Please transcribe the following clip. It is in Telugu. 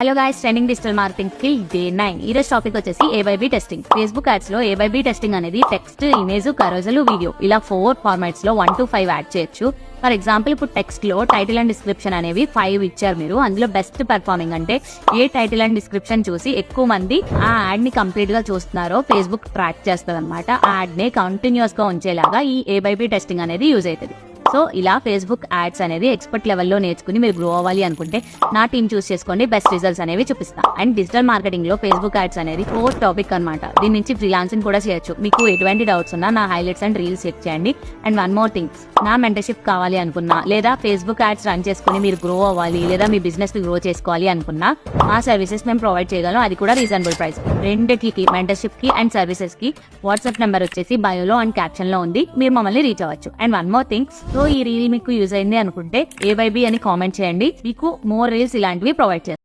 Hello guys, trending digital marketing కి డే 9. ఈ రోజు టాపిక్ వచ్చేసి A/B టెస్టింగ్. ఫేస్బుక్ యాడ్స్ లో A/B టెస్టింగ్ అనేది టెక్స్ట్, ఇమేజ్, కరోజలు, వీడియో ఇలా 4 ఫార్మాట్స్ లో 1 to 5 యాడ్ చేయొచ్చు. ఫర్ ఎగ్జాంపుల్, ఇప్పుడు టెక్స్ట్ లో టైటిల్ అండ్ డిస్క్రిప్షన్ అనేవి 5 ఇచ్చారు మీరు. అందులో బెస్ట్ పెర్ఫార్మింగ్ అంటే ఏ టైటిల్ అండ్ డిస్క్రిప్షన్ చూసి ఎక్కువ మంది ఆ యాడ్ ని కంప్లీట్ గా చూస్తున్నారో ఫేస్బుక్ ట్రాక్ చేస్తుంది అనమాట. ఆ యాడ్ ని కంటిన్యూస్ గా ఉంచేలాగా ఈ A/B టెస్టింగ్ అనేది యూజ్ అవుతుంది. సో ఇలా ఫేస్బుక్ యాడ్స్ అనేది ఎక్స్పర్ట్ లెవెల్లో నేర్చుకుని మీరు గ్రో అవ్వాలి అనుకుంటే నా టీమ్ చూస్ చేసుకోండి. బెస్ట్ రిజల్ట్స్ అనేవి చూపిస్తా. అండ్ డిజిటల్ మార్కెటింగ్ లో ఫేస్బుక్ యాడ్స్ అనేది కోర్ టాపిక్ అనమాట. దీని నుంచి ఫ్రీలాన్సింగ్ కూడా చేయొచ్చు. మీకు ఎటువంటి డౌట్స్ ఉన్నా నా హైలైట్స్ అండ్ రీల్స్ చెక్ చేయండి. అండ్ వన్ మోర్ థింగ్, నా మెంటర్షిప్ కావాలి అనుకున్నా లేదా ఫేస్బుక్ యాడ్స్ రన్ చేసుకుని మీరు గ్రో అవ్వాలి లేదా మీ బిజినెస్ ని గ్రో చేసుకోవాలి అనుకున్నా మా సర్వీసెస్ మేము ప్రొవైడ్ చేయగలం. అది కూడా రీజనబుల్ ప్రైస్. రెండిటికి, మెంటర్షిప్ కి అండ్ సర్వీసెస్ కి వాట్సాప్ నెంబర్ వచ్చేసి బయోలో అండ్ క్యాప్షన్ లో ఉంది. మీరు మమ్మల్ని రీచ్ అవ్వచ్చు. And one more thing, so ఈ రీల్ మీకు యూజ్ అయింది అనుకుంటే A/B అని కామెంట్ చేయండి. మీకు మోర్ రీల్స్ ఇలాంటివి ప్రొవైడ్ చేస్తాం.